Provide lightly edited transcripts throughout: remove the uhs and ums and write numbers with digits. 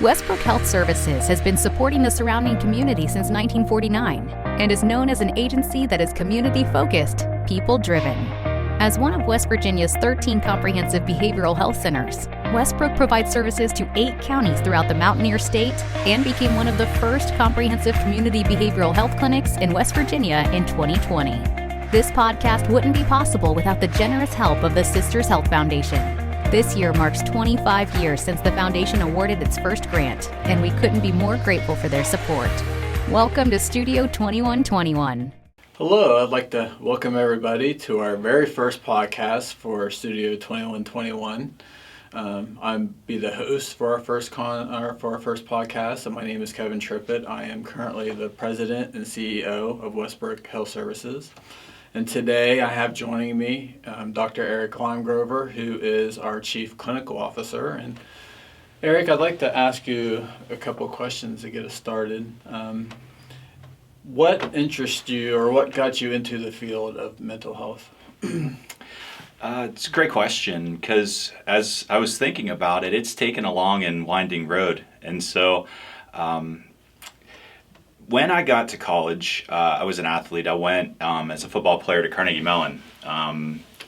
Westbrook Health Services has been supporting the surrounding community since 1949 and is known as an agency that is community-focused, people-driven. As one of West Virginia's 13 comprehensive behavioral health centers, Westbrook provides services to 8 counties throughout the Mountaineer State and became one of the first comprehensive community behavioral health clinics in West Virginia in 2020. This podcast wouldn't be possible without the generous help of the Sisters Health Foundation. This year marks 25 years since the foundation awarded its first grant, and we couldn't be more grateful for their support. Welcome to Studio 2121. Hello, I'd like to welcome everybody to our very first podcast for Studio 2121. I'm be the host for our first podcast, and my name is Kevin Trippett. I am currently the president and CEO of Westbrook Health Services. And today I have joining me Dr. Eric Limegrover, who is our Chief Clinical Officer. And Eric, I'd like to ask you a couple of questions to get us started. What interests you, or what got you into the field of mental health? It's a great question, because as I was thinking about it, it's taken a long and winding road. And so when I got to college, I was an athlete. I went as a football player to Carnegie Mellon.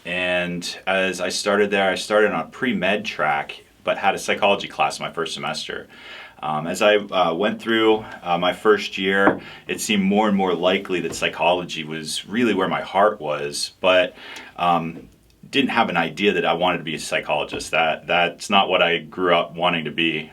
And as I started there, I started on a pre-med track, but had a psychology class my first semester. As I went through my first year, it seemed more and more likely that psychology was really where my heart was, but didn't have an idea that I wanted to be a psychologist. That's not what I grew up wanting to be.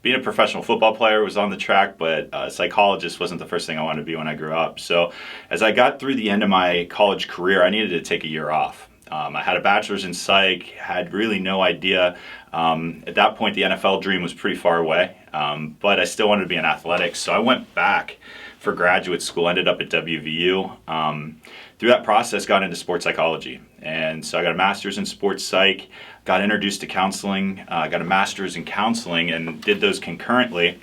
Being a professional football player was on the track, but a psychologist wasn't the first thing I wanted to be when I grew up. So as I got through the end of my college career, I needed to take a year off. I had a bachelor's in psych, had really no idea. At that point, the NFL dream was pretty far away, but I still wanted to be in athletics. So I went back for graduate school, ended up at WVU. Through that process, got into sports psychology. And so I got a master's in sports psych, got introduced to counseling, got a master's in counseling, and did those concurrently,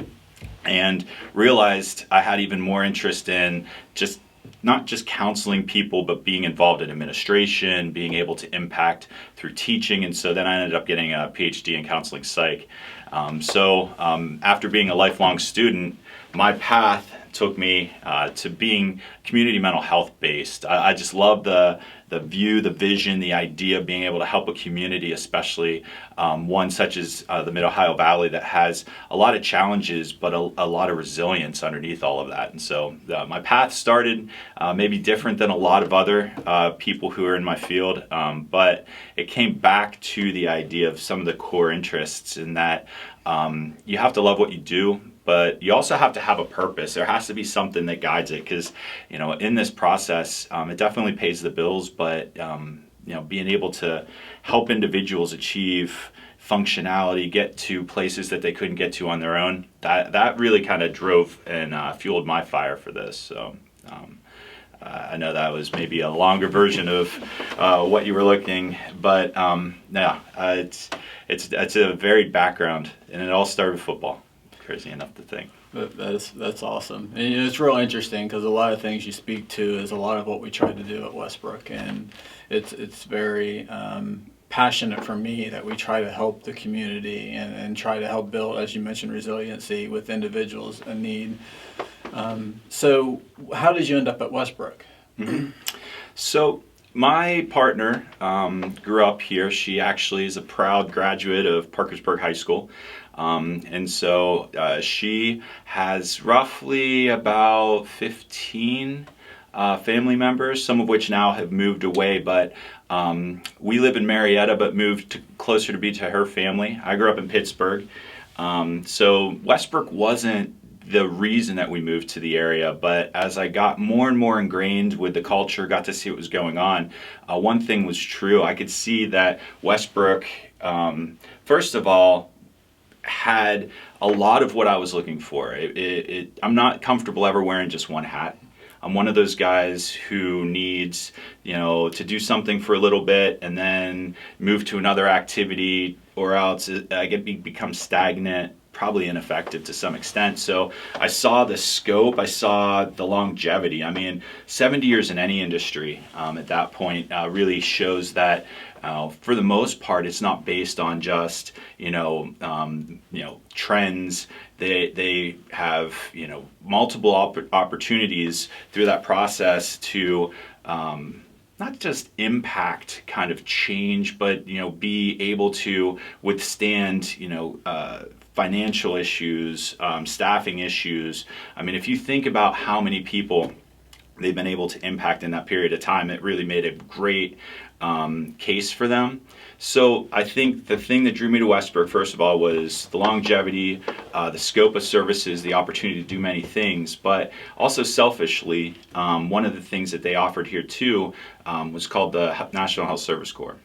and realized I had even more interest in not just counseling people, but being involved in administration, being able to impact through teaching. And so then I ended up getting a PhD in counseling psych. After being a lifelong student, my path took me to being community mental health based. I just love the view, the vision, the idea of being able to help a community, especially one such as the Mid-Ohio Valley that has a lot of challenges, but a lot of resilience underneath all of that. And so my path started maybe different than a lot of other people who are in my field, but it came back to the idea of some of the core interests in that you have to love what you do, but you also have to have a purpose. There has to be something that guides it, because in this process, it definitely pays the bills, but being able to help individuals achieve functionality, get to places that they couldn't get to on their own, that really kind of drove and fueled my fire for this. So I know that was maybe a longer version of what you were looking, but it's a varied background, and it all started with football. Crazy enough to think. That's awesome. And it's real interesting, because a lot of things you speak to is a lot of what we try to do at Westbrook, and it's very passionate for me that we try to help the community and try to help build, as you mentioned, resiliency with individuals in need. So how did you end up at Westbrook? Mm-hmm. So my partner grew up here. She actually is a proud graduate of Parkersburg High School. And so she has roughly about 15 family members, some of which now have moved away, but we live in Marietta, but moved closer to be to her family. I grew up in Pittsburgh. So Westbrook wasn't the reason that we moved to the area, but as I got more and more ingrained with the culture, got to see what was going on, one thing was true. I could see that Westbrook, first of all, had a lot of what I was looking for. I'm not comfortable ever wearing just one hat. I'm one of those guys who needs, to do something for a little bit and then move to another activity, or else become stagnant, probably ineffective to some extent. So I saw the scope, I saw the longevity. I mean, 70 years in any industry at that point really shows that for the most part, it's not based on just trends. They have multiple opportunities through that process to not just impact kind of change, but be able to withstand financial issues, staffing issues. I mean, if you think about how many people they've been able to impact in that period of time, it really made a great case for them. So I think the thing that drew me to Westbrook, first of all, was the longevity, the scope of services, the opportunity to do many things, but also selfishly, one of the things that they offered here too was called the National Health Service Corps.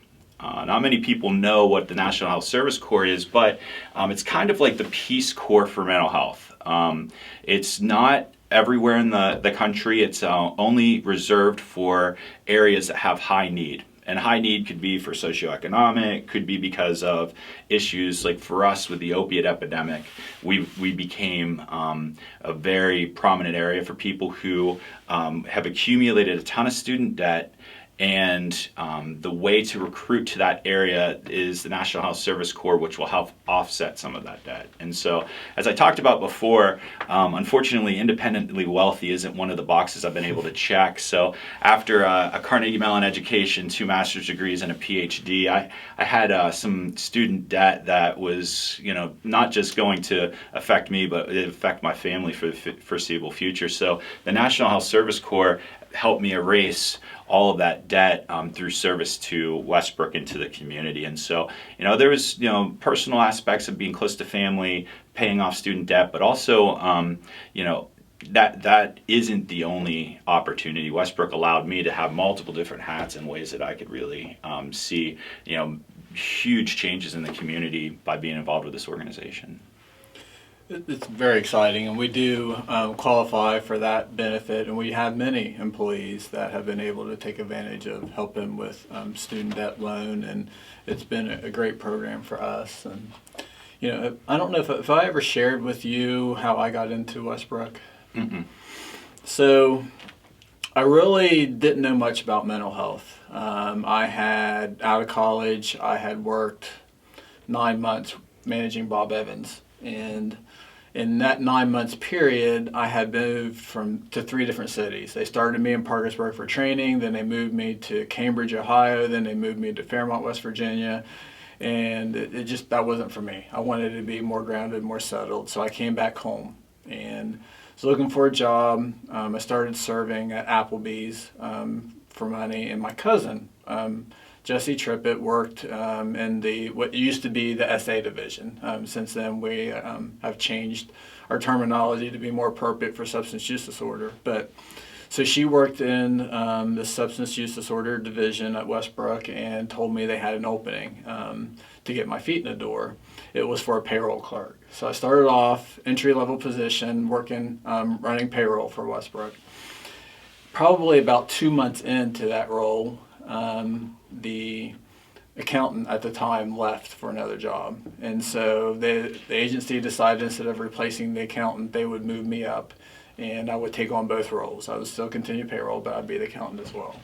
Not many people know what the National Health Service Corps is, but it's kind of like the Peace Corps for mental health. It's not everywhere in the country. It's only reserved for areas that have high need. And high need could be for socioeconomic, could be because of issues like for us with the opiate epidemic. We became a very prominent area for people who have accumulated a ton of student debt. And the way to recruit to that area is the National Health Service Corps, which will help offset some of that debt. And so, as I talked about before, unfortunately, independently wealthy isn't one of the boxes I've been able to check. So after a Carnegie Mellon education, 2 master's degrees, and a PhD, I had some student debt that was, not just going to affect me, but it affect my family for the foreseeable future. So the National Health Service Corps helped me erase all of that debt through service to Westbrook and to the community. And so, there was, personal aspects of being close to family, paying off student debt, but also, that isn't the only opportunity. Westbrook allowed me to have multiple different hats in ways that I could really see, huge changes in the community by being involved with this organization. It's very exciting, and we do qualify for that benefit, and we have many employees that have been able to take advantage of helping with student debt loan, and it's been a great program for us. And I don't know if I ever shared with you how I got into Westbrook. Mm-mm. So I really didn't know much about mental health. I had, out of college, I had worked 9 months managing Bob Evans, and in that 9 months period, I had moved to 3 different cities. They started me in Parkersburg for training, then they moved me to Cambridge, Ohio, then they moved me to Fairmont, West Virginia, and it just, that wasn't for me. I wanted to be more grounded, more settled, so I came back home and was looking for a job. I started serving at Applebee's for money, and my cousin, Jesse Trippett, worked in what used to be the SA division. Since then, we have changed our terminology to be more appropriate for substance use disorder. But so she worked in the substance use disorder division at Westbrook and told me they had an opening to get my feet in the door. It was for a payroll clerk. So I started off entry-level position, working running payroll for Westbrook. Probably about 2 months into that role, the accountant at the time left for another job, and so the agency decided instead of replacing the accountant, they would move me up, and I would take on both roles. I would still continue payroll, but I'd be the accountant as well.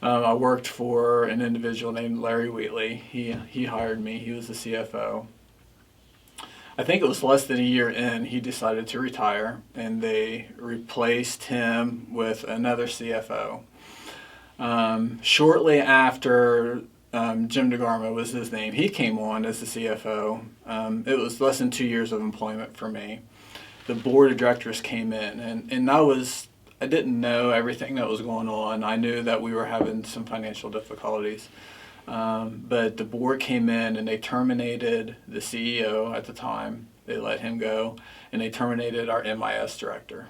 I worked for an individual named Larry Wheatley. He hired me. He was the CFO. I think it was less than a year in, he decided to retire, and they replaced him with another CFO. Shortly after Jim DeGarmo was his name, he came on as the CFO. It was less than 2 years of employment for me. The board of directors came in, and I didn't know everything that was going on. I knew that we were having some financial difficulties. But the board came in and they terminated the CEO at the time. They let him go, and they terminated our MIS director.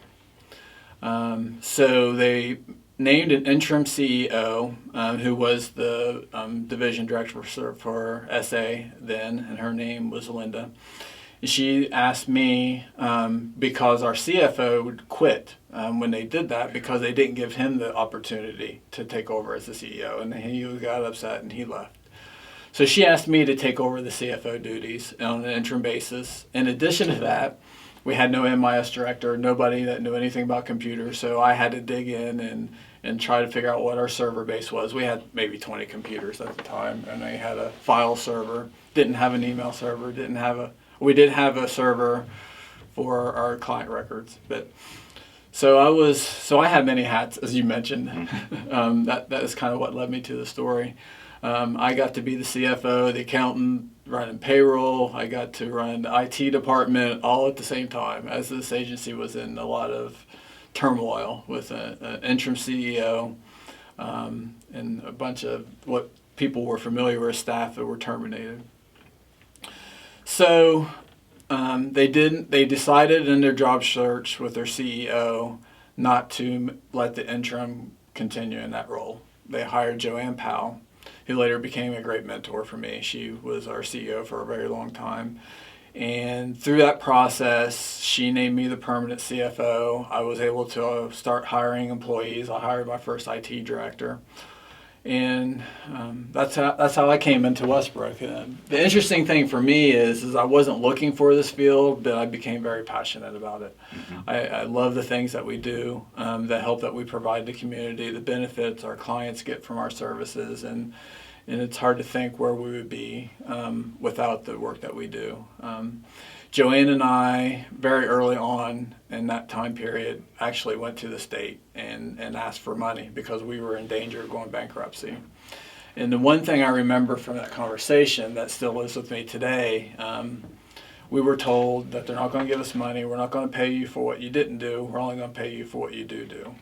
So they named an interim CEO who was the division director for SA then, and her name was Linda. And she asked me, because our CFO would quit when they did that, because they didn't give him the opportunity to take over as the CEO, and he got upset and he left. So she asked me to take over the CFO duties on an interim basis. In addition to that, we had no MIS director, nobody that knew anything about computers, so I had to dig in and try to figure out what our server base was. We had maybe 20 computers at the time, and I had a file server, didn't have an email server, we did have a server for our client records, but so I had many hats, as you mentioned. That is kind of what led me to the story. I got to be the CFO, the accountant, running payroll. I got to run the IT department all at the same time, as this agency was in a lot of turmoil with an interim CEO and a bunch of what people were familiar with, staff that were terminated. So they decided in their job search with their CEO not to let the interim continue in that role. They hired Joanne Powell, who later became a great mentor for me. She was our CEO for a very long time. And through that process, she named me the permanent CFO. I was able to start hiring employees. I hired my first IT director. And that's how I came into Westbrook. The interesting thing for me is I wasn't looking for this field, but I became very passionate about it. Mm-hmm. I love the things that we do, the help that we provide the community, the benefits our clients get from our services, and it's hard to think where we would be without the work that we do. Joanne and I, very early on in that time period, actually went to the state and asked for money because we were in danger of going bankruptcy. And the one thing I remember from that conversation that still lives with me today, we were told that they're not going to give us money, we're not going to pay you for what you didn't do, we're only going to pay you for what you do.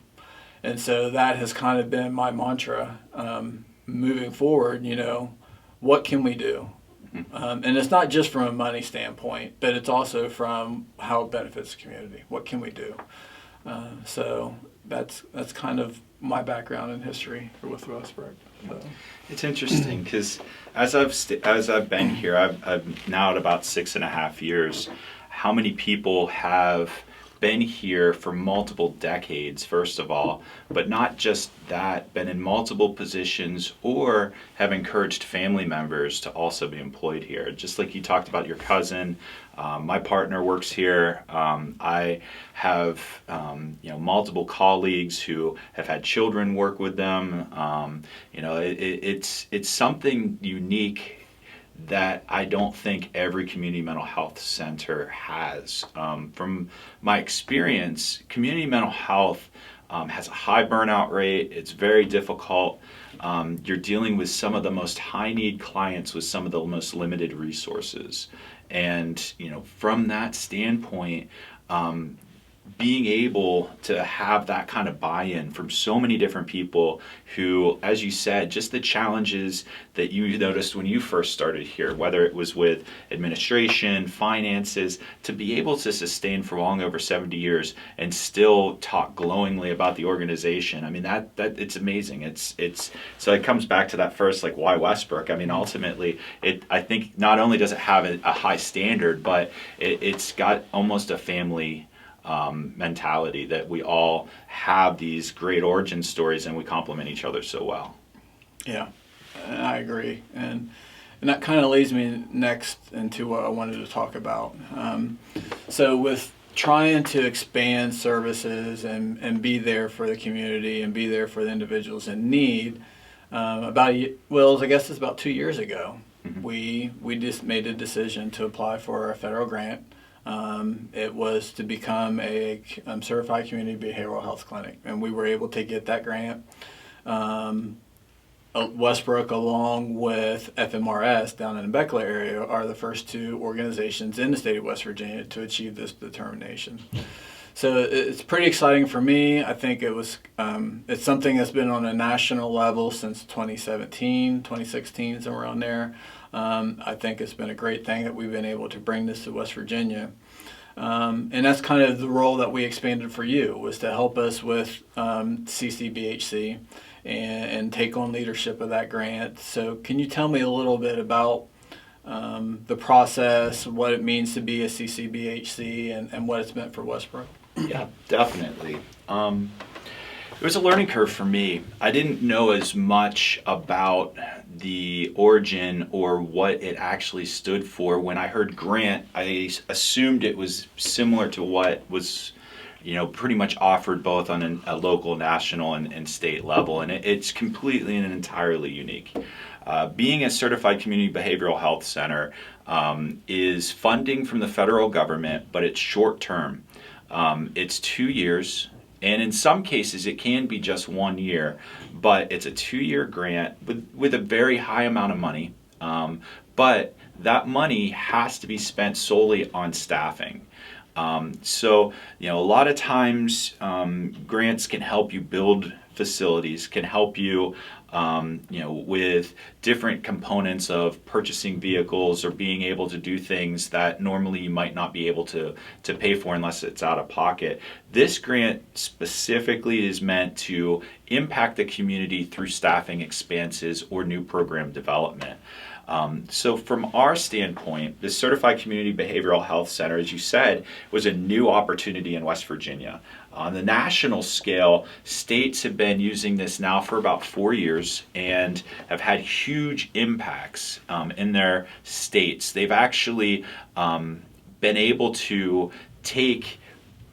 And so that has kind of been my mantra moving forward, what can we do? And it's not just from a money standpoint, but it's also from how it benefits the community. What can we do? So that's kind of my background in history with Westbrook. So. It's interesting because as I've been here, I've now at about 6.5 years. How many people have been here for multiple decades, first of all, but not just that, been in multiple positions or have encouraged family members to also be employed here. Just like you talked about your cousin, my partner works here. I have multiple colleagues who have had children work with them. It's something unique that I don't think every community mental health center has. From my experience, community mental health has a high burnout rate. It's very difficult. You're dealing with some of the most high-need clients with some of the most limited resources. And, from that standpoint, being able to have that kind of buy-in from so many different people who, as you said, just the challenges that you noticed when you first started here, whether it was with administration, finances, to be able to sustain for long over 70 years and still talk glowingly about the organization. I mean, that it's amazing. It's so it comes back to that first, like, why Westbrook? I mean, ultimately, I think not only does it have a high standard, but it's got almost a family mentality that we all have these great origin stories and we complement each other so well. Yeah, I agree. And that kind of leads me next into what I wanted to talk about. So with trying to expand services and be there for the community and be there for the individuals in need, I guess it's about 2 years ago, mm-hmm. we just made a decision to apply for a federal grant. It was to become a certified community behavioral health clinic, and we were able to get that grant. Westbrook, along with FMRS down in the Beckler area, are the first two organizations in the state of West Virginia to achieve this determination. So it's pretty exciting for me. I think it's something that's been on a national level since 2017, 2016, somewhere around there. I think it's been a great thing that we've been able to bring this to West Virginia. And that's kind of the role that we expanded for you, was to help us with CCBHC and take on leadership of that grant. So can you tell me a little bit about the process, what it means to be a CCBHC, and what it's meant for Westbrook? Yeah, definitely. It was a learning curve for me. I didn't know as much about the origin or what it actually stood for. When I heard grant, I assumed it was similar to what was, pretty much offered both on a local, national, and state level. And it's completely and entirely unique. Being a certified community behavioral health center is funding from the federal government, but it's short term. It's 2 years. And in some cases, it can be just 1 year, but it's a 2-year grant with a very high amount of money. But that money has to be spent solely on staffing. So, a lot of times grants can help you build facilities, can help you, with different components of purchasing vehicles or being able to do things that normally you might not be able to pay for unless it's out of pocket. This grant specifically is meant to impact the community through staffing expanses or new program development. So from our standpoint, the Certified Community Behavioral Health Center, as you said, was a new opportunity in West Virginia. On the national scale, states have been using this now for about 4 years and have had huge impacts in their states. They've actually been able to take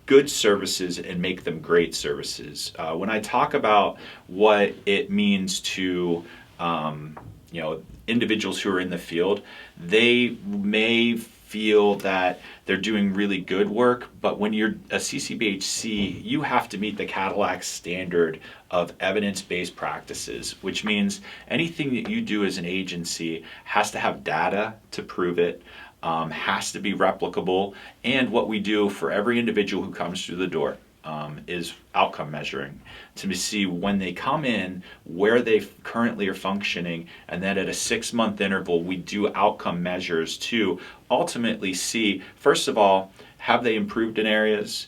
good services and make them great services. When I talk about what it means to individuals who are in the field, they may feel that they're doing really good work, but when you're a CCBHC, you have to meet the Cadillac standard of evidence-based practices, which means anything that you do as an agency has to have data to prove it, has to be replicable, and what we do for every individual who comes through the door is outcome measuring to see when they come in where they currently are functioning, and then at a 6-month interval we do outcome measures to ultimately see, first of all, have they improved in areas?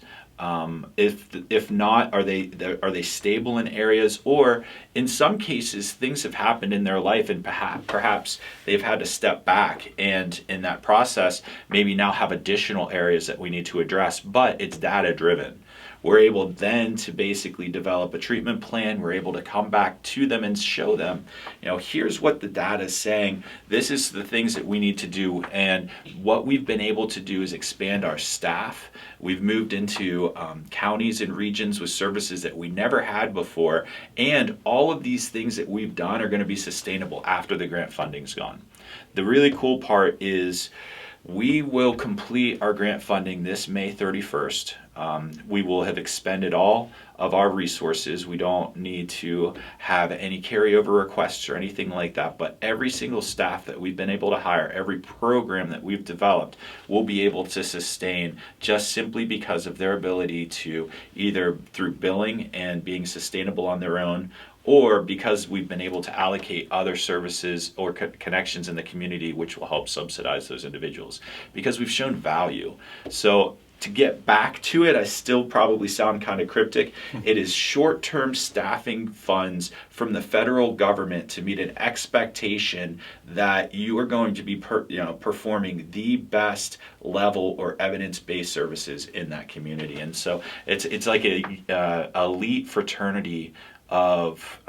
If not, are they stable in areas, or in some cases things have happened in their life and perhaps they've had to step back, and in that process maybe now have additional areas that we need to address, but it's data driven. We're able then to basically develop a treatment plan. We're able to come back to them and show them, here's what the data is saying. This is the things that we need to do. And what we've been able to do is expand our staff. We've moved into counties and regions with services that we never had before. And all of these things that we've done are going to be sustainable after the grant funding's gone. The really cool part is we will complete our grant funding this May 31st. We will have expended all of our resources. We don't need to have any carryover requests or anything like that, but every single staff that we've been able to hire, every program that we've developed, will be able to sustain just simply because of their ability to either through billing and being sustainable on their own, or because we've been able to allocate other services or connections in the community which will help subsidize those individuals, because we've shown value. So to get back to it, I still probably sound kind of cryptic. It is short-term staffing funds from the federal government to meet an expectation that you are going to be performing the best level or evidence-based services in that community. And so it's like a elite fraternity of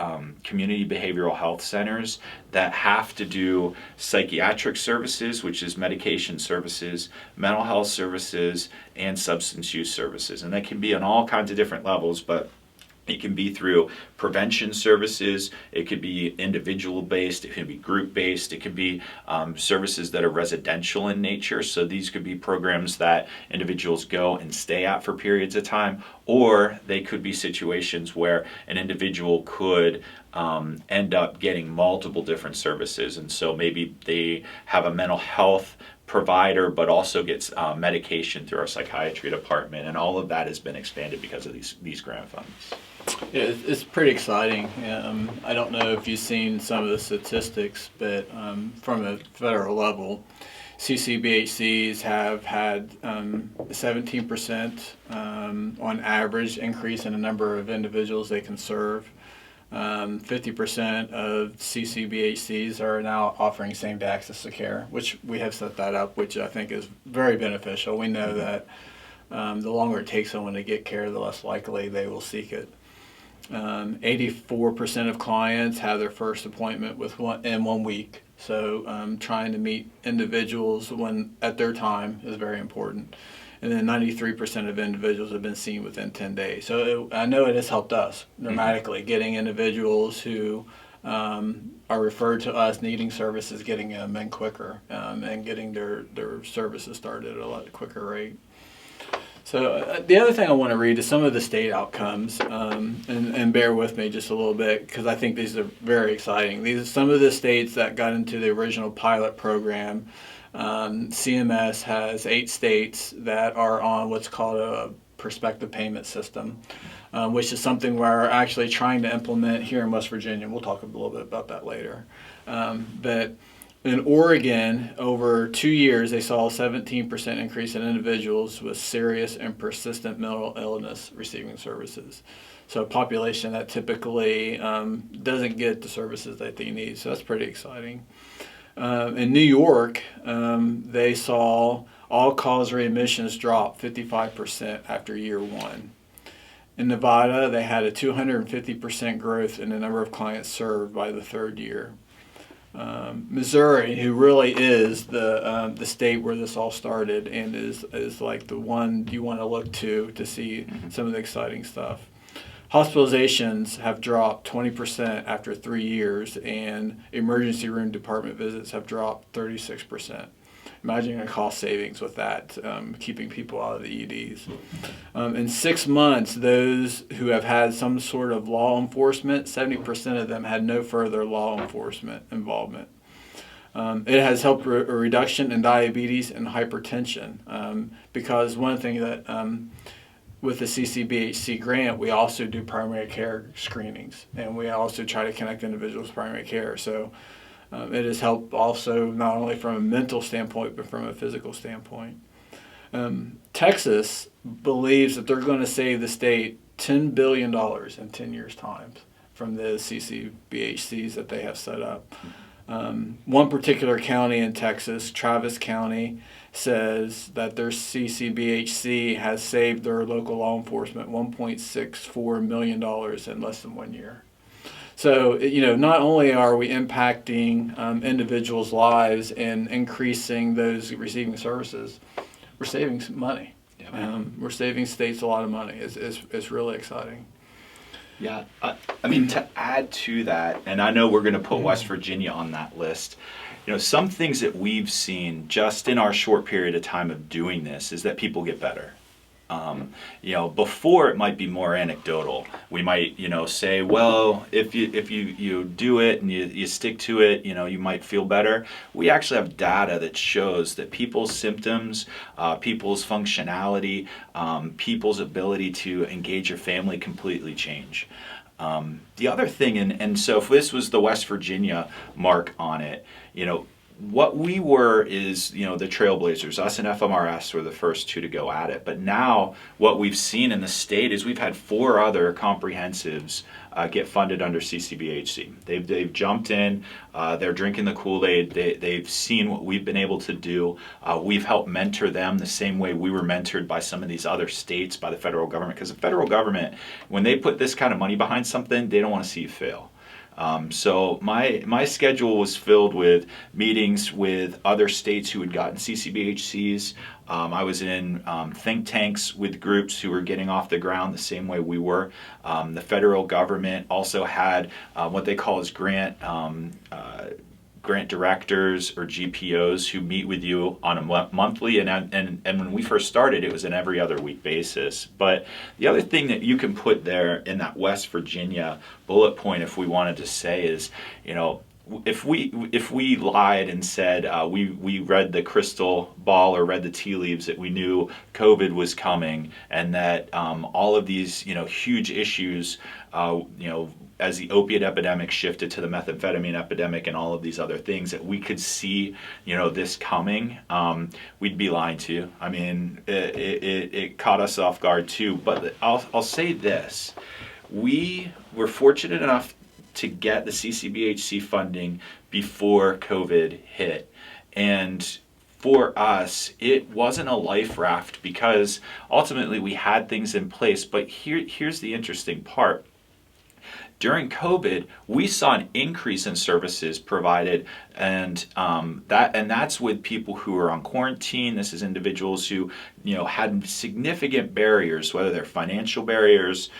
community behavioral health centers that have to do psychiatric services, which is medication services, mental health services, and substance use services. And that can be on all kinds of different levels, but it can be through prevention services, it could be individual based, it can be group based, it could be services that are residential in nature. So these could be programs that individuals go and stay at for periods of time, or they could be situations where an individual could end up getting multiple different services. And so maybe they have a mental health provider but also gets medication through our psychiatry department, and all of that has been expanded because of these grant funds. Yeah, it's pretty exciting. I don't know if you've seen some of the statistics, but from a federal level, CCBHCs have had 17% on average increase in the number of individuals they can serve. 50% of CCBHCs are now offering same-day access to care, which we have set that up, which I think is very beneficial. We know that the longer it takes someone to get care, the less likely they will seek it. 84% of clients have their first appointment in 1 week. So trying to meet individuals at their time is very important. And then 93% of individuals have been seen within 10 days. So I know it has helped us dramatically, getting individuals who are referred to us needing services, getting them in quicker, and getting their services started at a lot quicker rate. So the other thing I want to read is some of the state outcomes, and bear with me just a little bit because I think these are very exciting. These are some of the states that got into the original pilot program. CMS has 8 states that are on what's called a prospective payment system, which is something we're actually trying to implement here in West Virginia. We'll talk a little bit about that later. But in Oregon, over 2 years, they saw a 17% increase in individuals with serious and persistent mental illness receiving services. So a population that typically doesn't get the services that they need. So that's pretty exciting. In New York, they saw all-cause readmissions drop 55% after year 1. In Nevada, they had a 250% growth in the number of clients served by the 3rd year. Missouri, who really is the state where this all started and is like the one you want to look to see some of the exciting stuff. Hospitalizations have dropped 20% after 3 years, and emergency room department visits have dropped 36%. Imagine a cost savings with that, keeping people out of the EDs. In 6 months, those who have had some sort of law enforcement, 70% of them had no further law enforcement involvement. It has helped a reduction in diabetes and hypertension, because one thing that with the CCBHC grant, we also do primary care screenings, and we also try to connect individuals to primary care. So it has helped also not only from a mental standpoint, but from a physical standpoint. Texas believes that they're going to save the state $10 billion in 10 years' time from the CCBHCs that they have set up. One particular county in Texas, Travis County, says that their CCBHC has saved their local law enforcement $1.64 million in less than 1 year. So, not only are we impacting individuals' lives and increasing those receiving services, we're saving some money. Yeah. We're saving states a lot of money. It's really exciting. Yeah, I mean, to add to that, and I know we're going to put West Virginia on that list, some things that we've seen just in our short period of time of doing this is that people get better. Before it might be more anecdotal. We might, say, well, if you do it and you stick to it, you might feel better. We actually have data that shows that people's symptoms, people's functionality, people's ability to engage your family completely change. The other thing, and so if this was the West Virginia mark on it, what we were is, the trailblazers. Us and FMRS were the first 2 to go at it. But now what we've seen in the state is we've had 4 other comprehensives get funded under CCBHC. They've jumped in. They're drinking the Kool-Aid. They've seen what we've been able to do. We've helped mentor them the same way we were mentored by some of these other states, by the federal government. Because the federal government, when they put this kind of money behind something, they don't want to see you fail. So my schedule was filled with meetings with other states who had gotten CCBHCs. I was in think tanks with groups who were getting off the ground the same way we were. The federal government also had what they call as grant directors or GPOs who meet with you on a monthly, and when we first started, it was an every other week basis. But the other thing that you can put there in that West Virginia bullet point, if we wanted to say, is, if we lied and said we read the crystal ball or read the tea leaves that we knew COVID was coming and that all of these huge issues as the opiate epidemic shifted to the methamphetamine epidemic and all of these other things, that we could see this coming, we'd be lying to you. I mean, it caught us off guard too. But I'll say this: we were fortunate enough to get the CCBHC funding before COVID hit. And for us, it wasn't a life raft because ultimately we had things in place. But here's the interesting part. During COVID, we saw an increase in services provided, and that's with people who are on quarantine. This is individuals who, had significant barriers, whether they're financial barriers,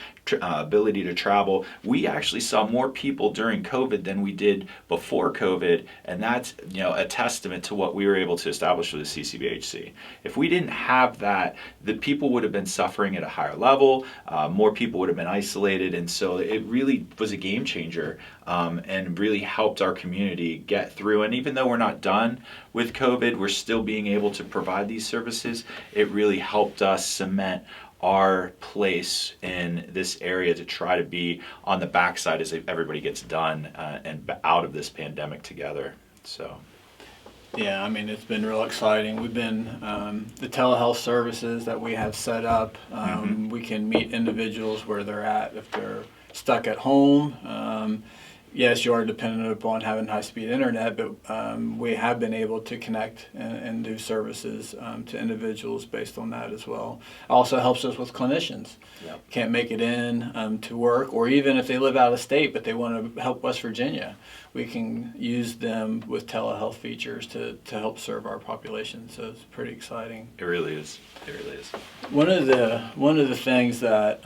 ability to travel. We actually saw more people during COVID than we did before COVID, and that's a testament to what we were able to establish with the CCBHC. If we didn't have that, the people would have been suffering at a higher level. More people would have been isolated, and so it really was a game changer, and really helped our community get through. And even though we're not done with COVID, we're still being able to provide these services. It really helped us cement our place in this area to try to be on the backside as everybody gets done and out of this pandemic together. So. Yeah, I mean, it's been real exciting. We've been, the telehealth services that we have set up, we can meet individuals where they're at. If they're stuck at home, yes, you are dependent upon having high-speed internet, but we have been able to connect and do services to individuals based on that as well. Also helps us with clinicians. Yep. Can't make it in to work, or even if they live out of state but they want to help West Virginia, we can use them with telehealth features to help serve our population. So it's pretty exciting. It really is. It really is. One of the things that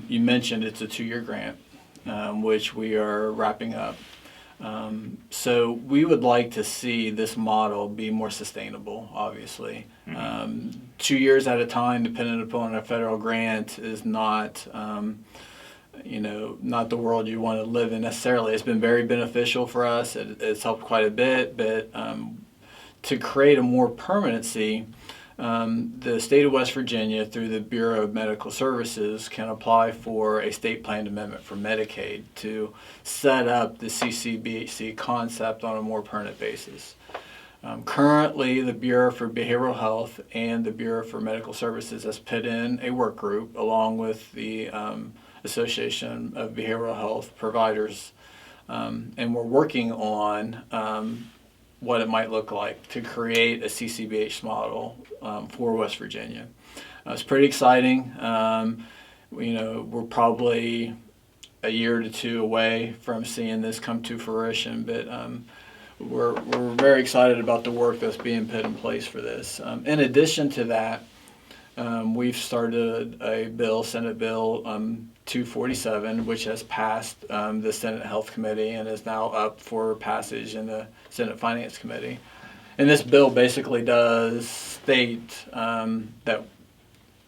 you mentioned, it's a 2-year grant. Which we are wrapping up. So we would like to see this model be more sustainable, obviously. 2 years at a time, dependent upon a federal grant, is not, not the world you want to live in necessarily. It's been very beneficial for us. It's helped quite a bit, but to create a more permanency, the state of West Virginia, through the Bureau of Medical Services, can apply for a state planned amendment for Medicaid to set up the CCBHC concept on a more permanent basis. Currently, the Bureau for Behavioral Health and the Bureau for Medical Services has put in a work group along with the Association of Behavioral Health Providers, and we're working on what it might look like to create a CCBH model for West Virginia. It's pretty exciting. We're probably a year to 2 away from seeing this come to fruition, but we're very excited about the work that's being put in place for this. In addition to that, we've started a bill, Senate Bill 247, which has passed the Senate Health Committee and is now up for passage in the Senate Finance Committee. And this bill basically does state that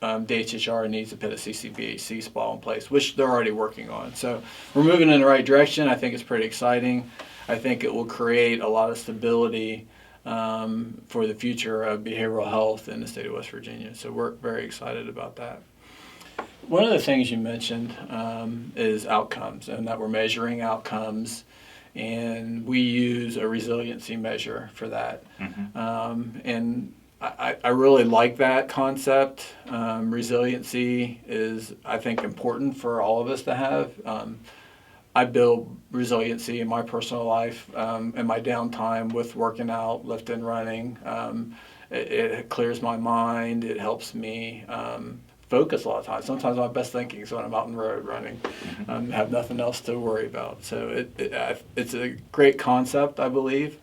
DHHR needs to put a CCBHC spot in place, which they're already working on. So we're moving in the right direction. I think it's pretty exciting. I think it will create a lot of stability for the future of behavioral health in the state of West Virginia. So we're very excited about that. One of the things you mentioned is outcomes, and that we're measuring outcomes, and we use a resiliency measure for that. And I really like that concept. Resiliency is, I think, important for all of us to have. I build resiliency in my personal life, in my downtime with working out, lifting, running. It clears my mind. It helps me focus a lot of times. Sometimes my best thinking is when I'm out on the road running. Have nothing else to worry about. So it's a great concept, I believe.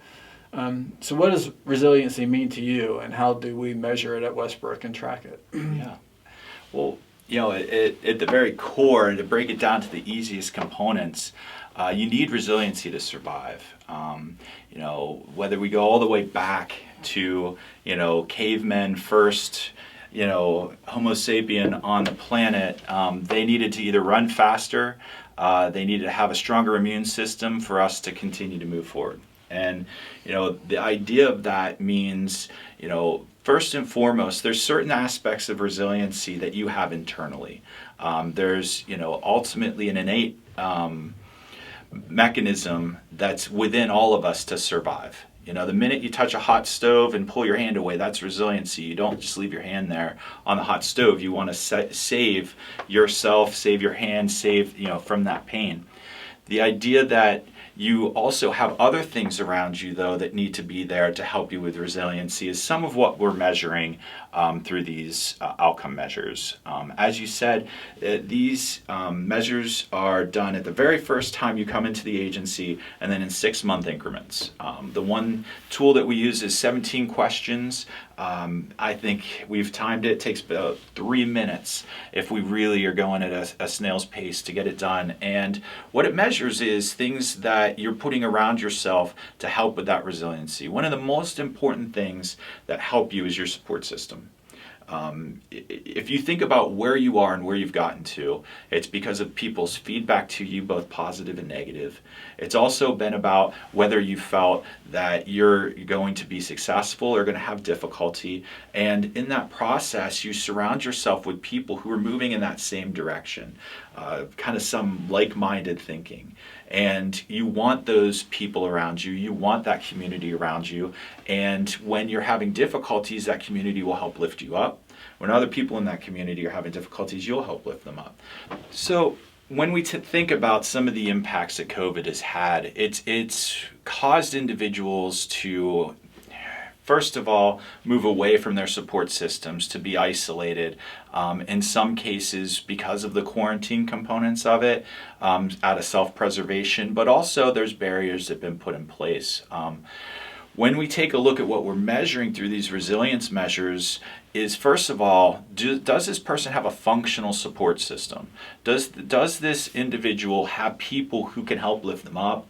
So what does resiliency mean to you, and how do we measure it at Westbrook and track it? Yeah. Well, at the very core, to break it down to the easiest components, you need resiliency to survive. Whether we go all the way back to, cavemen first, Homo sapien on the planet, they needed to either run faster, they needed to have a stronger immune system for us to continue to move forward. And, the idea of that means, first and foremost, there's certain aspects of resiliency that you have internally. There's, ultimately an innate mechanism that's within all of us to survive. The minute you touch a hot stove and pull your hand away, that's resiliency. You don't just leave your hand there on the hot stove. You want to save yourself, save your hand, save, from that pain. The idea that you also have other things around you, though, that need to be there to help you with resiliency is some of what we're measuring through these outcome measures. As you said, these measures are done at the very first time you come into the agency and then in 6-month increments. The one tool that we use is 17 questions. I think we've timed it. It takes about 3 minutes if we really are going at a snail's pace to get it done. And what it measures is things that you're putting around yourself to help with that resiliency. One of the most important things that help you is your support system. If you think about where you are and where you've gotten to, it's because of people's feedback to you, both positive and negative. It's also been about whether you felt that you're going to be successful or going to have difficulty. And in that process, you surround yourself with people who are moving in that same direction, kind of some like-minded thinking. And you want those people around you. You want that community around you. And when you're having difficulties, that community will help lift you up. When other people in that community are having difficulties, you'll help lift them up. So when we think about some of the impacts that COVID has had, it's caused individuals to, first of all, move away from their support systems, to be isolated. In some cases, because of the quarantine components of it, out of self-preservation, but also there's barriers that have been put in place. When we take a look at what we're measuring through these resilience measures is, first of all, does this person have a functional support system? Does this individual have people who can help lift them up,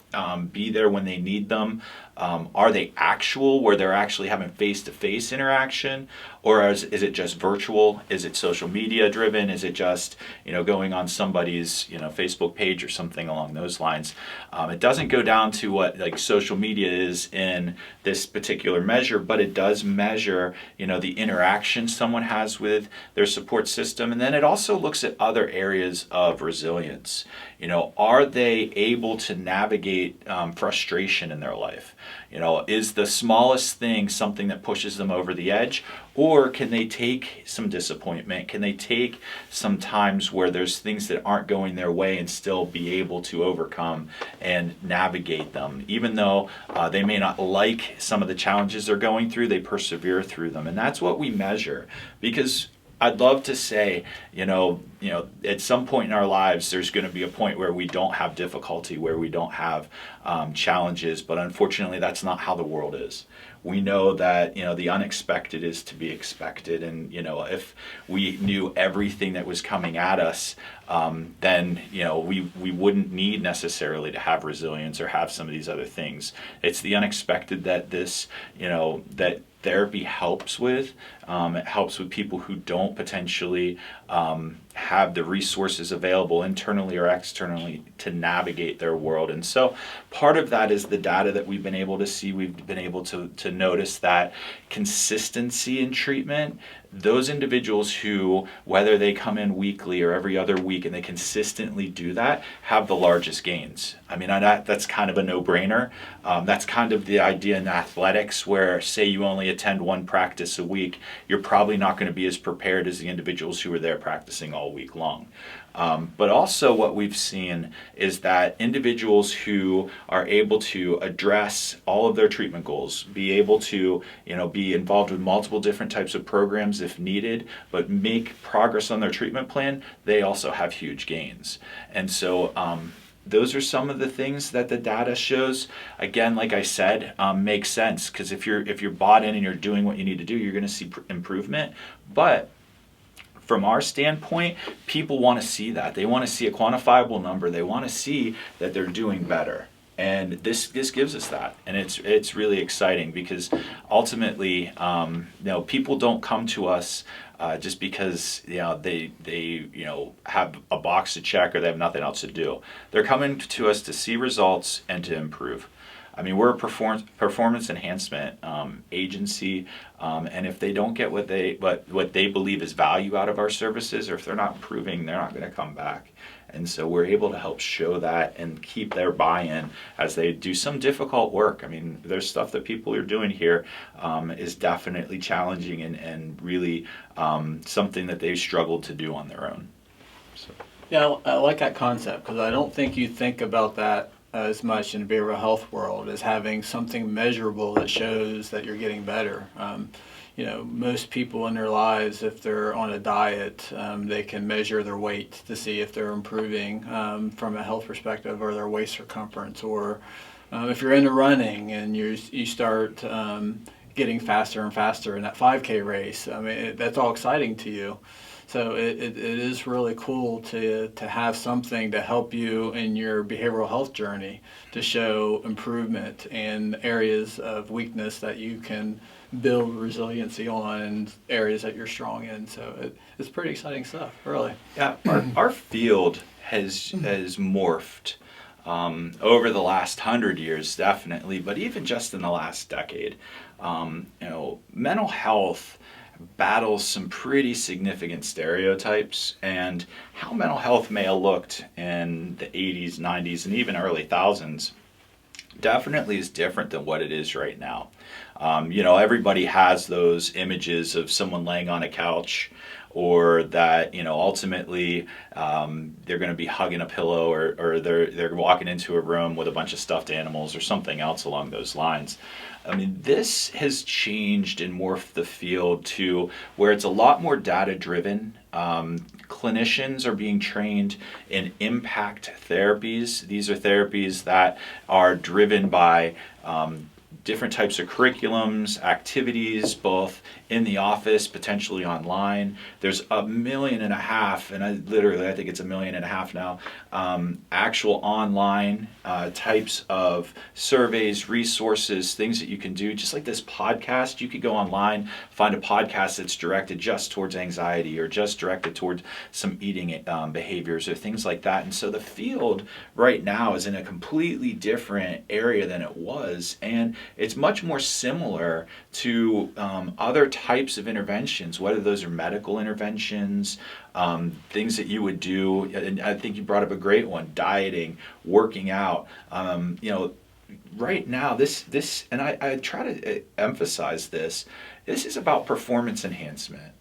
be there when they need them? Are they actual, where they're actually having face-to-face interaction? Or is it just virtual? Is it social media driven? Is it just, going on somebody's, Facebook page or something along those lines? It doesn't go down to what like social media is in this particular measure, but it does measure, the interaction someone has with their support system. And then it also looks at other areas of resilience. Are they able to navigate frustration in their life? Is the smallest thing something that pushes them over the edge? Or can they take some disappointment? Can they take some times where there's things that aren't going their way and still be able to overcome and navigate them? Even though they may not like some of the challenges they're going through, they persevere through them. And that's what we measure, because I'd love to say, at some point in our lives, there's going to be a point where we don't have difficulty, where we don't have challenges, but unfortunately, that's not how the world is. We know that, the unexpected is to be expected, and, if we knew everything that was coming at us, then, we wouldn't need necessarily to have resilience or have some of these other things. It's the unexpected that this, that therapy helps with. It helps with people who don't potentially have the resources available internally or externally to navigate their world. And so part of that is the data that we've been able to see. We've been able to notice that consistency in treatment, those individuals who, whether they come in weekly or every other week and they consistently do that, have the largest gains. I mean, that's kind of a no-brainer. That's kind of the idea in athletics where, say you only attend one practice a week, you're probably not going to be as prepared as the individuals who are there practicing all week long. But also what we've seen is that individuals who are able to address all of their treatment goals, be able to, be involved with multiple different types of programs if needed, but make progress on their treatment plan, they also have huge gains. And so those are some of the things that the data shows. Again, like I said, makes sense, because if you're bought in and you're doing what you need to do, you're going to see improvement. But from our standpoint, people want to see that. They want to see a quantifiable number. They want to see that they're doing better. And this gives us that, and it's really exciting, because ultimately, people don't come to us just because they have a box to check or they have nothing else to do. They're coming to us to see results and to improve. I mean, we're a performance enhancement agency, and if they don't get what they believe is value out of our services, or if they're not improving, they're not going to come back. And so we're able to help show that and keep their buy-in as they do some difficult work. I mean, there's stuff that people are doing here is definitely challenging and really something that they've struggled to do on their own. So. Yeah, I like that concept, because I don't think you think about that as much in the behavioral health world as having something measurable that shows that you're getting better. most people in their lives, if they're on a diet, they can measure their weight to see if they're improving from a health perspective, or their waist circumference, or if you're into running and you start getting faster and faster in that 5K race. I mean, that's all exciting to you. So it is really cool to have something to help you in your behavioral health journey, to show improvement in areas of weakness that you can build resiliency on, and areas that you're strong in. So it's pretty exciting stuff, really. Yeah, our field has morphed over the last 100 years, definitely, but even just in the last decade. Mental health battles some pretty significant stereotypes, and how mental health may have looked in the 80s, 90s, and even early thousands definitely is different than what it is right now. Everybody has those images of someone laying on a couch, or that ultimately they're going to be hugging a pillow, or they're walking into a room with a bunch of stuffed animals or something else along those lines. I mean, this has changed and morphed the field to where it's a lot more data driven. Clinicians are being trained in impact therapies. These are therapies that are driven by different types of curriculums, activities, both in the office, potentially online. There's 1.5 million, and I think it's 1.5 million now, actual online types of surveys, resources, things that you can do. Just like this podcast, you could go online, find a podcast that's directed just towards anxiety, or just directed towards some eating behaviors, or things like that. And so the field right now is in a completely different area than it was, and it's much more similar to other types of interventions, whether those are medical interventions, things that you would do. And I think you brought up a great one: dieting, working out. Right now, this, and I try to emphasize this. This is about performance enhancement.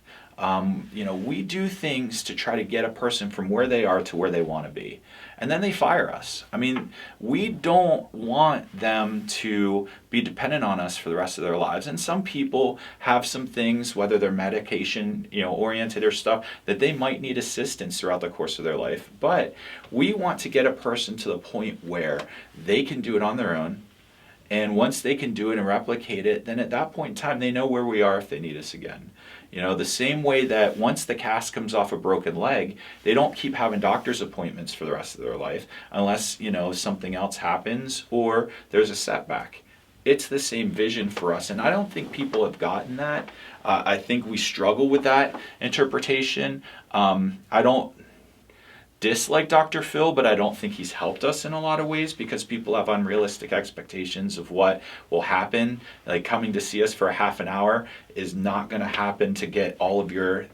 We do things to try to get a person from where they are to where they want to be. And then they fire us. I mean, we don't want them to be dependent on us for the rest of their lives. And some people have some things, whether they're medication, oriented or stuff, that they might need assistance throughout the course of their life. But we want to get a person to the point where they can do it on their own. And once they can do it and replicate it, then at that point in time, they know where we are if they need us again. The same way that once the cast comes off a broken leg, they don't keep having doctor's appointments for the rest of their life unless, something else happens or there's a setback. It's the same vision for us, and I don't think people have gotten that. I think we struggle with that interpretation. I don't dislike Dr. Phil, but I don't think he's helped us in a lot of ways, because people have unrealistic expectations of what will happen. Like, coming to see us for a half an hour is not going to happen to get all of your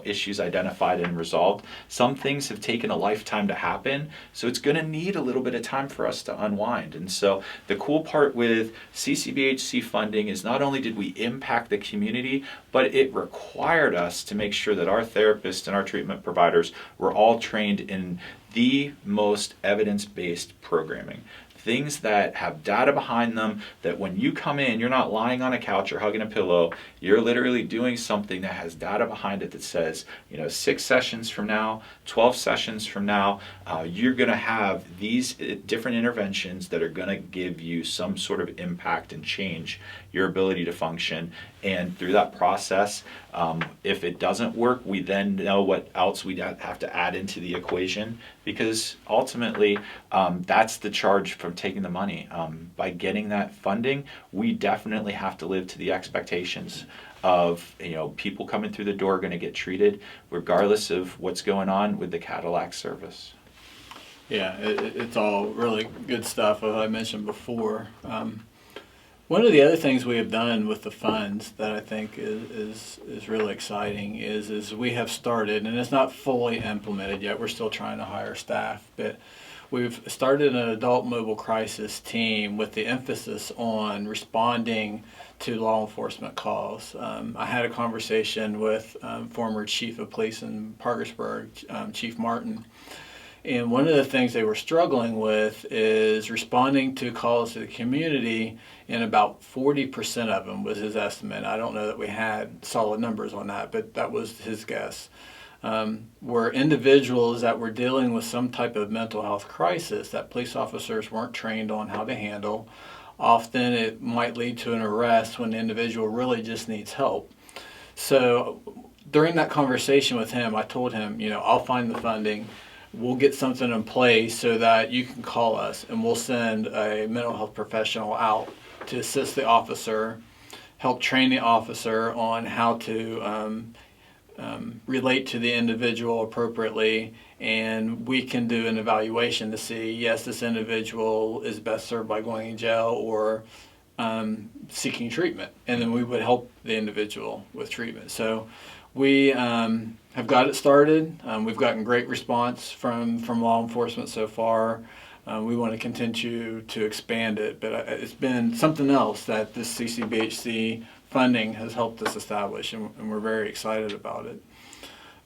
issues identified and resolved. Some things have taken a lifetime to happen, so it's going to need a little bit of time for us to unwind. And so the cool part with CCBHC funding is not only did we impact the community, but it required us to make sure that our therapists and our treatment providers were all trained in the most evidence-based programming. Things that have data behind them, that when you come in, you're not lying on a couch or hugging a pillow. You're literally doing something that has data behind it that says, 6 sessions from now, 12 sessions from now, you're going to have these different interventions that are going to give you some sort of impact and change your ability to function. And through that process, if it doesn't work, we then know what else we have to add into the equation, because ultimately that's the charge from taking the money. By getting that funding, we definitely have to live to the expectations of people coming through the door are going to get treated regardless of what's going on with the Cadillac service. Yeah, it's all really good stuff, as I mentioned before. One of the other things we have done with the funds that I think is really exciting is we have started, and it's not fully implemented yet, we're still trying to hire staff, but we've started an adult mobile crisis team with the emphasis on responding to law enforcement calls. I had a conversation with former chief of police in Parkersburg, Chief Martin, And one of the things they were struggling with is responding to calls to the community, and about 40% of them was his estimate. I don't know that we had solid numbers on that, but that was his guess. Were individuals that were dealing with some type of mental health crisis that police officers weren't trained on how to handle. Often it might lead to an arrest when the individual really just needs help. So during that conversation with him, I told him, I'll find the funding. We'll get something in place so that you can call us, and we'll send a mental health professional out to assist the officer, help train the officer on how to relate to the individual appropriately, and we can do an evaluation to see, yes, this individual is best served by going in jail or seeking treatment, and then we would help the individual with treatment. So we have got it started. We've gotten great response from law enforcement so far. We want to continue to expand it, but it's been something else that this CCBHC funding has helped us establish, and we're very excited about it.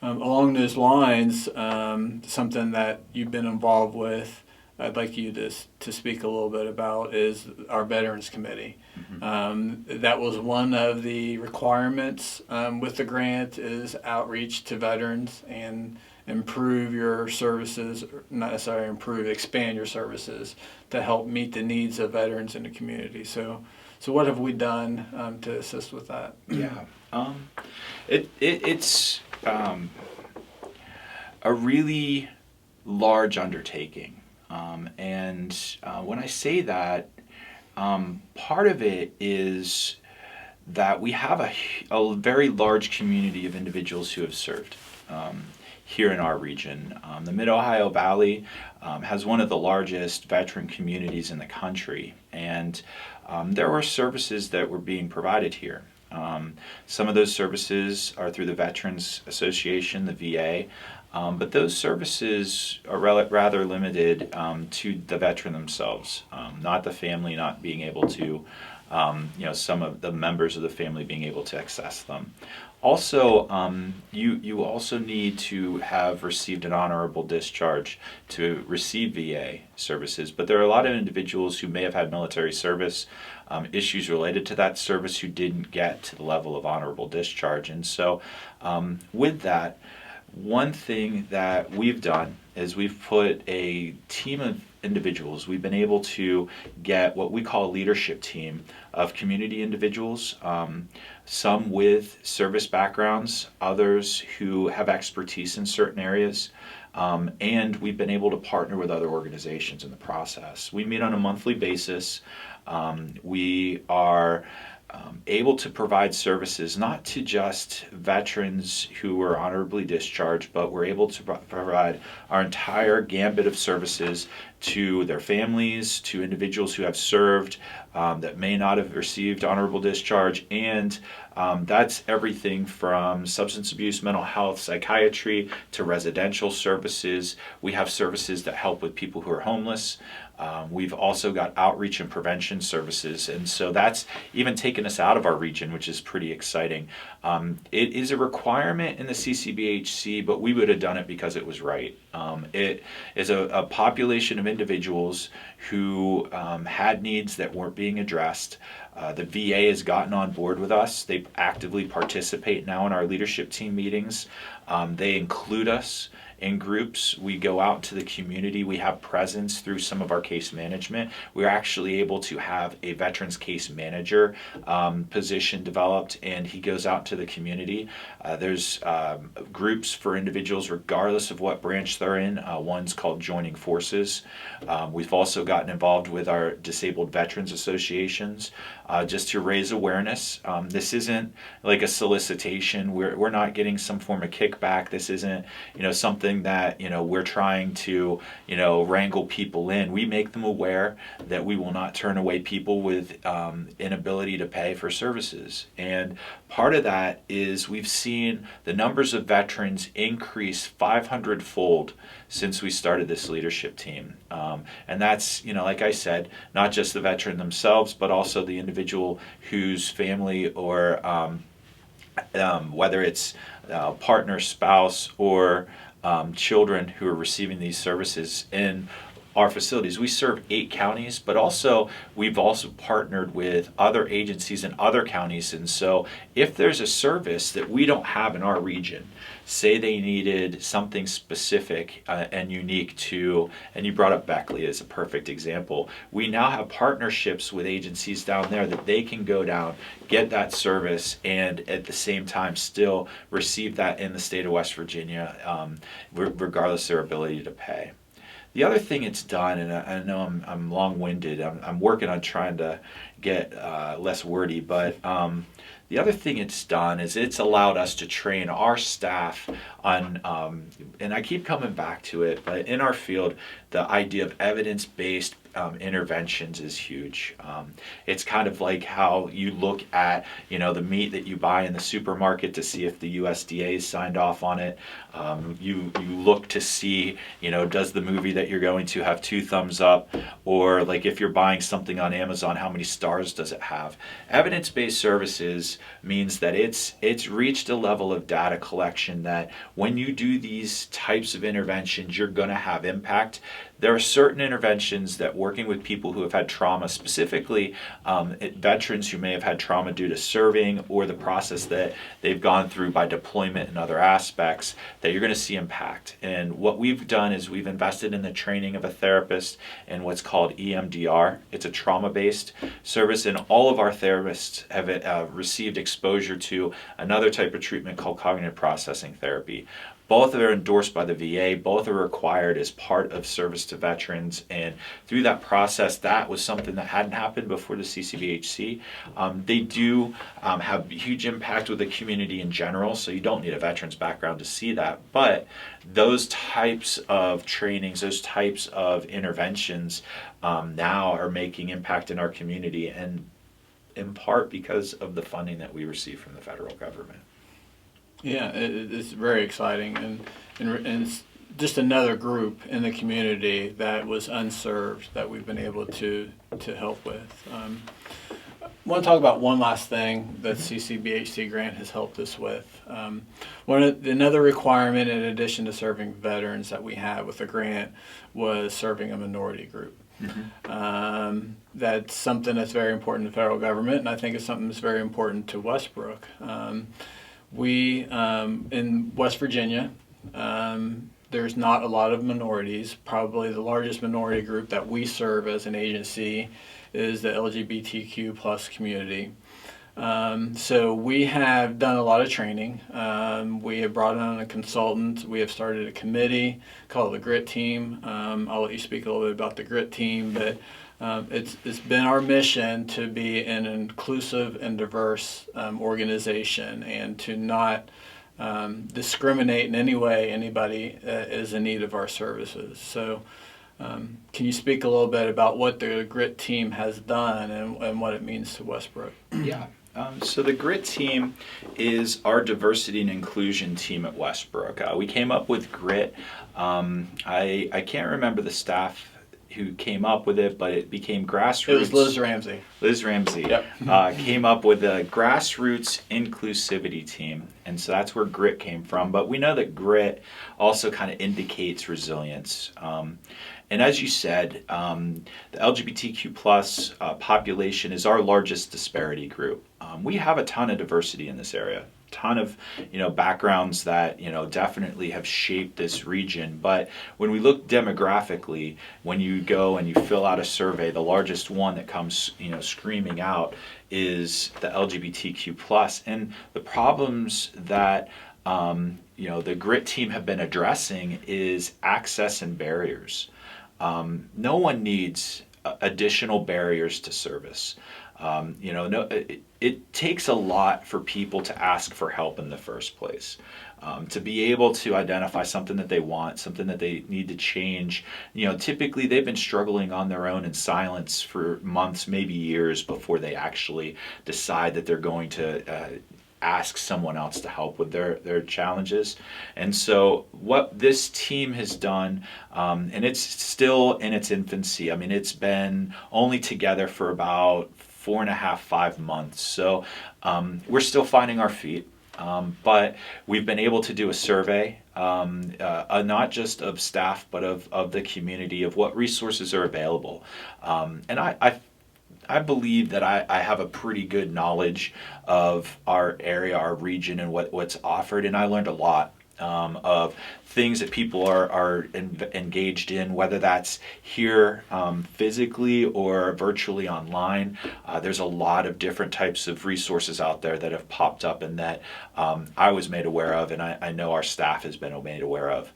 Along those lines, something that you've been involved with, I'd like you to speak a little bit about, is our Veterans Committee. That was one of the requirements with the grant, is outreach to veterans and improve your services, not necessarily improve, expand your services to help meet the needs of veterans in the community. So what have we done to assist with that? Yeah, it's a really large undertaking, and when I say that, part of it is that we have a very large community of individuals who have served here in our region. The Mid-Ohio Valley has one of the largest veteran communities in the country, and there were services that were being provided here. Some of those services are through the Veterans Association, the VA, but those services are rather limited to the veteran themselves, not the family not being able to, some of the members of the family being able to access them. Also, you also need to have received an honorable discharge to receive VA services, but there are a lot of individuals who may have had military service, issues related to that service, who didn't get to the level of honorable discharge. And so with that, one thing that we've done is we've put a team of individuals. We've been able to get what we call a leadership team of community individuals, some with service backgrounds, others who have expertise in certain areas, and we've been able to partner with other organizations in the process. We meet on a monthly basis. We are able to provide services not to just veterans who were honorably discharged, but we're able to provide our entire gambit of services to their families, to individuals who have served that may not have received honorable discharge, and that's everything from substance abuse, mental health, psychiatry, to residential services. We have services that help with people who are homeless. We've also got outreach and prevention services, and so that's even taken us out of our region, which is pretty exciting. It is a requirement in the CCBHC, but we would have done it because it was right. It is a population of individuals who had needs that weren't being addressed. The VA has gotten on board with us. They actively participate now in our leadership team meetings. They include us in groups. We go out to the community. We have presence through some of our case management. We're actually able to have a veterans case manager position developed, and he goes out to the community. There's groups for individuals regardless of what branch they're in. One's called Joining Forces. We've also gotten involved with our disabled veterans associations just to raise awareness. This isn't like a solicitation. We're not getting some form of kickback. This isn't something that we're trying to wrangle people in. We make them aware that we will not turn away people with inability to pay for services, and part of that is we've seen the numbers of veterans increase 500-fold since we started this leadership team, and that's like I said, not just the veteran themselves, but also the individual whose family or whether it's partner, spouse, or children who are receiving these services in our facilities. We serve 8 counties, but also we've also partnered with other agencies in other counties. And so if there's a service that we don't have in our region, say they needed something specific and unique to, and you brought up Beckley as a perfect example, we now have partnerships with agencies down there that they can go down, get that service, and at the same time still receive that in the state of West Virginia, regardless of their ability to pay. The other thing it's done, and I know I'm long-winded, I'm working on trying to get less wordy, but the other thing it's done is it's allowed us to train our staff on, and I keep coming back to it, but in our field, the idea of evidence-based interventions is huge. It's kind of like how you look at, the meat that you buy in the supermarket to see if the USDA is signed off on it. You look to see, does the movie that you're going to have 2 thumbs up, or like if you're buying something on Amazon, how many stars does it have? Evidence-based services means that it's reached a level of data collection that when you do these types of interventions, you're going to have impact. There are certain interventions that working with people who have had trauma, specifically veterans who may have had trauma due to serving or the process that they've gone through by deployment and other aspects, that you're going to see impact. And what we've done is we've invested in the training of a therapist in what's called EMDR. It's a trauma-based service, and all of our therapists have received exposure to another type of treatment called cognitive processing therapy. Both are endorsed by the VA. Both are required as part of service to veterans. And through that process, that was something that hadn't happened before the CCBHC. They do have huge impact with the community in general, so you don't need a veterans background to see that. But those types of trainings, those types of interventions now are making impact in our community, and in part because of the funding that we receive from the federal government. Yeah, it's very exciting, and it's just another group in the community that was unserved that we've been able to help with. I want to talk about one last thing that CCBHC grant has helped us with. Another requirement in addition to serving veterans that we had with the grant was serving a minority group. Mm-hmm. That's something that's very important to the federal government, and I think it's something that's very important to Westbrook. We, in West Virginia, there's not a lot of minorities. Probably the largest minority group that we serve as an agency is the LGBTQ plus community. So we have done a lot of training. We have brought on a consultant. We have started a committee called the GRIT team. I'll let you speak a little bit about the GRIT team, but it's been our mission to be an inclusive and diverse organization, and to not discriminate in any way anybody is in need of our services. So can you speak a little bit about what the GRIT team has done and what it means to Westbrook? Yeah. So the GRIT team is our diversity and inclusion team at Westbrook. We came up with GRIT. I can't remember the staff who came up with it, but it became grassroots. It was Liz Ramsey. Liz Ramsey came up with a grassroots inclusivity team, and so that's where GRIT came from. But we know that GRIT also kind of indicates resilience. And as you said, the LGBTQ plus population is our largest disparity group. We have a ton of diversity in this area. Ton of backgrounds that definitely have shaped this region, but when we look demographically, when you go and you fill out a survey, the largest one that comes screaming out is the LGBTQ plus, and the problems that the GRIT team have been addressing is access and barriers. No one needs additional barriers to service. It takes a lot for people to ask for help in the first place. To be able to identify something that they want, something that they need to change. Typically they've been struggling on their own in silence for months, maybe years, before they actually decide that they're going to ask someone else to help with their challenges. And so what this team has done, and it's still in its infancy. I mean, it's been only together for about 4.5, 5 months. So we're still finding our feet. But we've been able to do a survey, not just of staff, but of the community, of what resources are available. And I believe that I have a pretty good knowledge of our area, our region, and what's offered, and I learned a lot of things that people are engaged in, whether that's here physically or virtually online. There's a lot of different types of resources out there that have popped up and that I was made aware of, and I know our staff has been made aware of.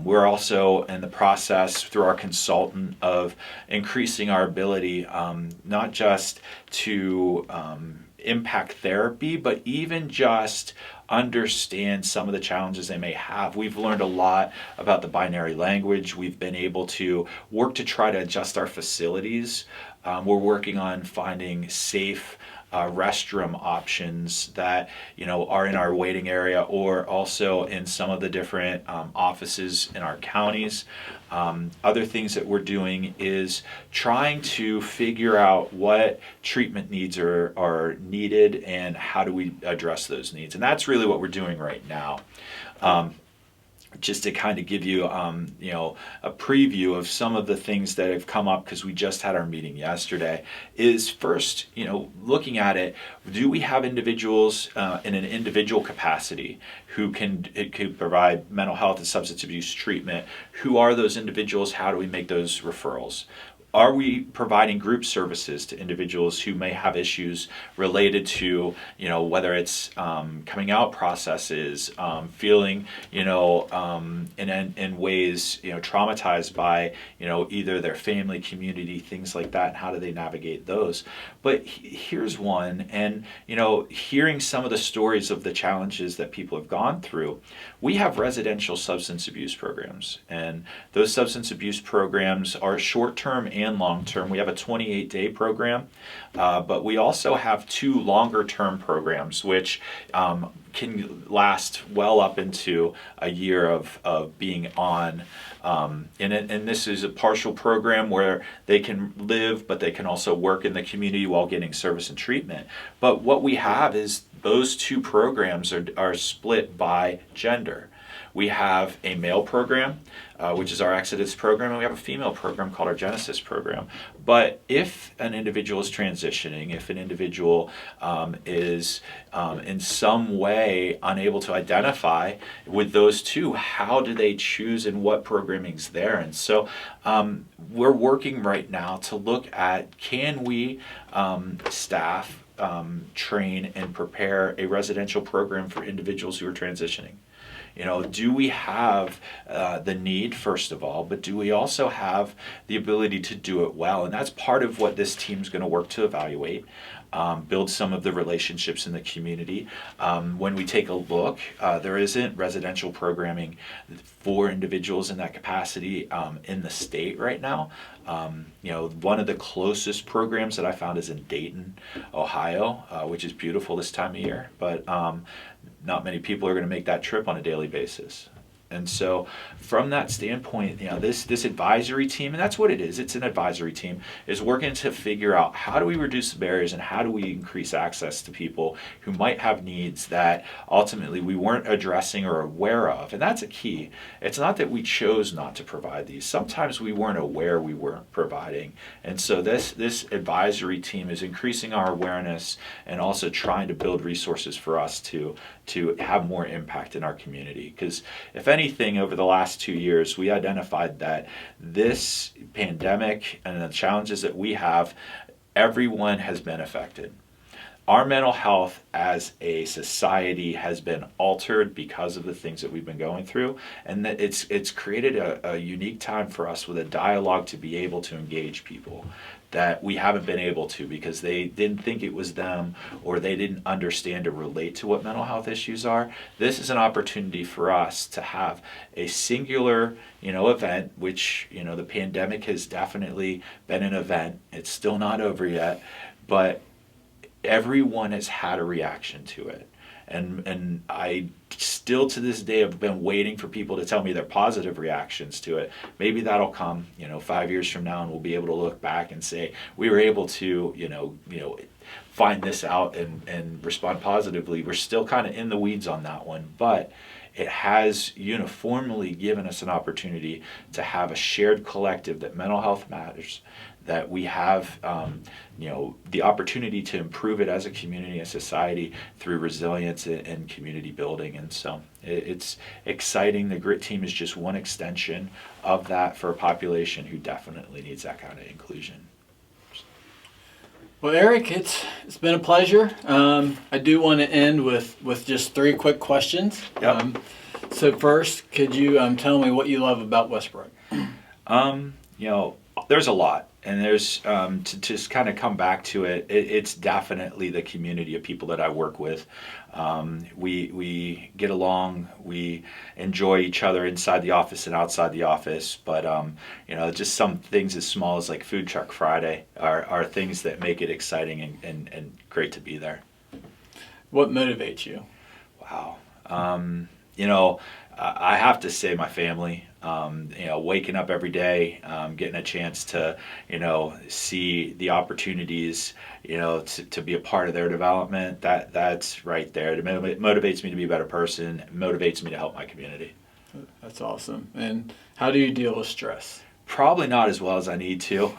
We're also in the process through our consultant of increasing our ability not just to impact therapy, but even just understand some of the challenges they may have. We've learned a lot about the binary language. We've been able to work to try to adjust our facilities. We're working on finding safe restroom options that are in our waiting area or also in some of the different offices in our counties. Other things that we're doing is trying to figure out what treatment needs are needed and how do we address those needs. And that's really what we're doing right now. Just to kind of give you, a preview of some of the things that have come up, because we just had our meeting yesterday, is first, looking at it, do we have individuals in an individual capacity who could provide mental health and substance abuse treatment? Who are those individuals? How do we make those referrals? Are we providing group services to individuals who may have issues related to, whether it's coming out processes, feeling, in ways, traumatized by, either their family, community, things like that, and how do they navigate those? But here's one, and, hearing some of the stories of the challenges that people have gone through, we have residential substance abuse programs, and those substance abuse programs are short-term and long-term. We have a 28-day program, but we also have 2 longer-term programs, which can last well up into a year of being on. And this is a partial program where they can live, but they can also work in the community while getting service and treatment. But what we have is those 2 programs are split by gender. We have a male program, which is our Exodus program, and we have a female program called our Genesis program. But if an individual is transitioning, if an individual is in some way unable to identify with those 2, how do they choose and what programming's there? And so we're working right now to look at, can we staff, train, and prepare a residential program for individuals who are transitioning? Do we have the need, first of all, but do we also have the ability to do it well? And that's part of what this team's going to work to evaluate, build some of the relationships in the community. When we take a look, there isn't residential programming for individuals in that capacity in the state right now. One of the closest programs that I found is in Dayton, Ohio, which is beautiful this time of year, but not many people are going to make that trip on a daily basis. And so from that standpoint, this advisory team, and that's what it is, it's an advisory team, is working to figure out how do we reduce the barriers and how do we increase access to people who might have needs that ultimately we weren't addressing or aware of. And that's a key. It's not that we chose not to provide these. Sometimes we weren't aware we weren't providing. And so this advisory team is increasing our awareness and also trying to build resources for us to have more impact in our community. Because if anything, over the last 2 years, we identified that this pandemic and the challenges that we have, everyone has been affected. Our mental health as a society has been altered because of the things that we've been going through, and that it's created a unique time for us with a dialogue to be able to engage people that we haven't been able to because they didn't think it was them or they didn't understand or relate to what mental health issues are. This is an opportunity for us to have a singular, event, which, the pandemic has definitely been an event. It's still not over yet, but everyone has had a reaction to it. And I still to this day have been waiting for people to tell me their positive reactions to it. Maybe that'll come, 5 years from now, and we'll be able to look back and say we were able to, find this out and respond positively. We're still kind of in the weeds on that one, but it has uniformly given us an opportunity to have a shared collective that mental health matters, that we have the opportunity to improve it as a community and society through resilience and community building. And so it's exciting. The GRIT team is just one extension of that for a population who definitely needs that kind of inclusion. Well, Eric, it's been a pleasure. I do want to end with just 3 quick questions. Yep. So first, could you tell me what you love about Westbrook? There's a lot. And there's, to just kind of come back to it, it's definitely the community of people that I work with. We get along, we enjoy each other inside the office and outside the office, but just some things as small as like Food Truck Friday are things that make it exciting and great to be there. What motivates you? Wow. I have to say my family. Waking up every day, getting a chance to, see the opportunities, to be a part of their development, that's right there. It motivates me to be a better person. It motivates me to help my community. That's awesome. And how do you deal with stress? Probably not as well as I need to.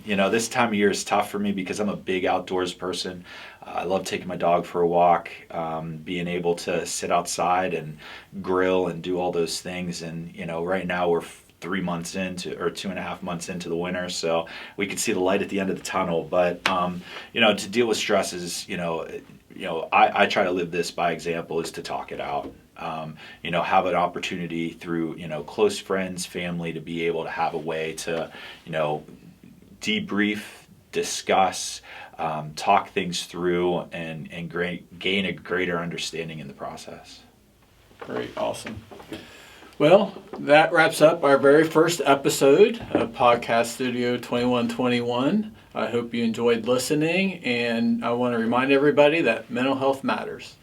This time of year is tough for me because I'm a big outdoors person. I love taking my dog for a walk, being able to sit outside and grill and do all those things. And, right now we're 3 months into, or 2.5 months into the winter, so we can see the light at the end of the tunnel. But, to deal with stress is, I try to live this by example, is to talk it out. Have an opportunity through, close friends, family, to be able to have a way to, debrief, discuss, talk things through, and gain a greater understanding in the process. Great, awesome. Well, that wraps up our very first episode of Podcast Studio 2121. I hope you enjoyed listening, and I want to remind everybody that mental health matters.